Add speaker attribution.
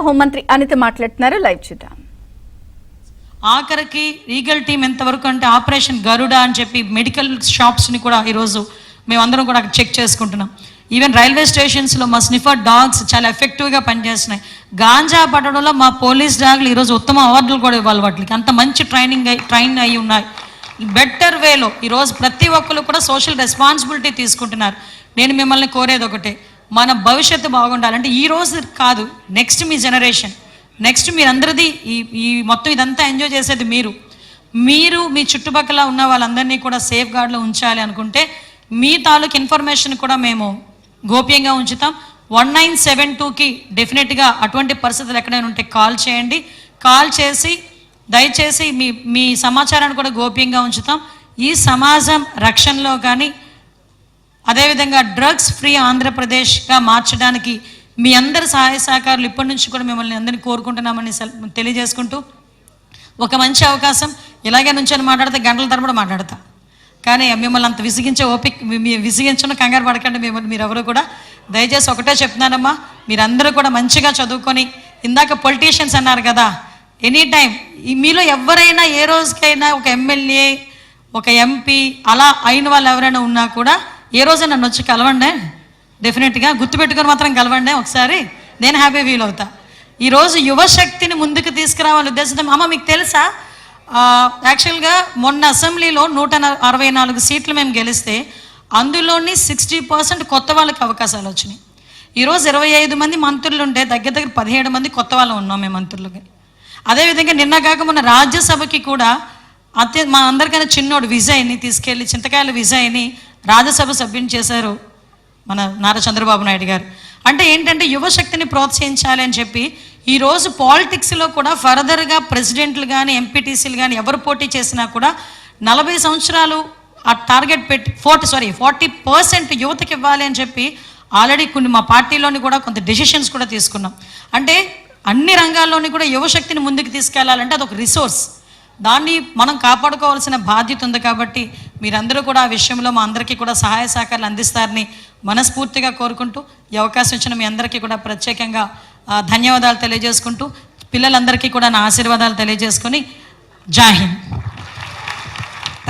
Speaker 1: హోంమంత్రి అనిత మాట్లాడుతున్నారు. లైవ్ చూద్దాం.
Speaker 2: ఆఖరికి లీగల్ టీం ఎంతవరకు అంటే ఆపరేషన్ గరుడ అని చెప్పి మెడికల్ షాప్స్ని కూడా ఈరోజు మేమందరం కూడా చెక్ చేసుకుంటున్నాం. ఈవెన్ రైల్వే స్టేషన్స్లో మా స్నిఫర్ డాగ్స్ చాలా ఎఫెక్టివ్గా పనిచేస్తున్నాయి. గాంజా పట్టడంలో మా పోలీస్ డాగ్లు ఈరోజు ఉత్తమ అవార్డులు కూడా ఇవ్వాలి. వాటికి అంత మంచి ట్రైన్ అయి ఉన్నాయి. బెటర్ వేలో ఈరోజు ప్రతి ఒక్కరు కూడా సోషల్ రెస్పాన్సిబిలిటీ తీసుకుంటున్నారు. నేను మిమ్మల్ని కోరేది ఒకటే, మన భవిష్యత్తు బాగుండాలంటే ఈ రోజు కాదు, నెక్స్ట్ మీ జనరేషన్, నెక్స్ట్ మీరందరిది ఈ మొత్తం ఇదంతా ఎంజాయ్ చేసేది మీరు మీ చుట్టుపక్కల ఉన్న వాళ్ళందరినీ కూడా సేఫ్ గార్డ్లో ఉంచాలి అనుకుంటే మీ తాలూకు ఇన్ఫర్మేషన్ కూడా మేము గోప్యంగా ఉంచుతాం. 1972కి డెఫినెట్గా అటువంటి పరిస్థితులు ఎక్కడైనా ఉంటే కాల్ చేయండి. కాల్ చేసి దయచేసి మీ సమాచారాన్ని కూడా గోప్యంగా ఉంచుతాం. ఈ సమాజం రక్షణలో కానీ అదేవిధంగా డ్రగ్స్ ఫ్రీ ఆంధ్రప్రదేశ్గా మార్చడానికి మీ అందరి సహాయ సహకారాలు ఇప్పటి నుంచి కూడా మిమ్మల్ని అందరినీ కోరుకుంటున్నామని తెలియజేసుకుంటూ, ఒక మంచి అవకాశం ఇలాగే నుంచొని మాట్లాడితే గంటల తరబడి మాట్లాడతా, కానీ మిమ్మల్ని అంత విసిగించను కంగారు పడకండి. మీరు ఎవరు కూడా దయచేసి ఒకటే చెప్తున్నానమ్మా, మీరందరూ కూడా మంచిగా చదువుకొని, ఇందాక పొలిటీషియన్స్ అన్నారు కదా, ఎనీ టైం మీలో ఎవరైనా ఏ రోజుకైనా ఒక ఎమ్మెల్యే ఒక ఎంపీ అలా అయిన వాళ్ళు ఎవరైనా ఉన్నా కూడా ఏ రోజైనా నన్ను వచ్చి కలవండి. డెఫినెట్గా గుర్తుపెట్టుకొని మాత్రం కలవండి ఒకసారి, నేను హ్యాపీ ఫీల్ అవుతా. ఈరోజు యువశక్తిని ముందుకు తీసుకురావాలని ఉద్దేశంతో అమ్మ మీకు తెలుసా, యాక్చువల్గా మొన్న అసెంబ్లీలో 164 సీట్లు మేము గెలిస్తే అందులోని 60% కొత్త వాళ్ళకి అవకాశాలు వచ్చినాయి. ఈరోజు 25 మంది మంత్రులు ఉంటే దగ్గర 17 మంది కొత్త వాళ్ళు ఉన్నాం మేము మంత్రులుగా. అదేవిధంగా నిన్న కాక మొన్న రాజ్యసభకి కూడా మా అందరికన్నా చిన్నోడు విజయ్ని తీసుకెళ్ళి, చింతకాయల విజయ్ని రాజ్యసభ సభ్యుని చేశారు మన నారా చంద్రబాబు నాయుడు గారు. అంటే ఏంటంటే యువశక్తిని ప్రోత్సహించాలి అని చెప్పి ఈరోజు పాలిటిక్స్లో కూడా ఫర్దర్గా ప్రెసిడెంట్లు కానీ ఎంపీటీసీలు కానీ ఎవరు పోటీ చేసినా కూడా 40 సంవత్సరాలు ఆ టార్గెట్ పెట్టి 40% యువతకి ఇవ్వాలి అని చెప్పి ఆల్రెడీ కొన్ని మా పార్టీలోని కూడా కొంత డెసిషన్స్ కూడా తీసుకున్నాం. అంటే అన్ని రంగాల్లోని కూడా యువశక్తిని ముందుకు తీసుకెళ్లాలంటే అదొక రిసోర్స్, దాన్ని మనం కాపాడుకోవాల్సిన బాధ్యత ఉంది. కాబట్టి మీరందరూ కూడా ఆ విషయంలో మా అందరికీ కూడా సహాయ సహకారాలు అందిస్తారని మనస్ఫూర్తిగా కోరుకుంటూ, ఈ అవకాశం ఇచ్చిన మీ అందరికీ కూడా ప్రత్యేకంగా ధన్యవాదాలు తెలియజేసుకుంటూ, పిల్లలందరికీ కూడా నా ఆశీర్వాదాలు తెలియజేసుకొని జై హింద్.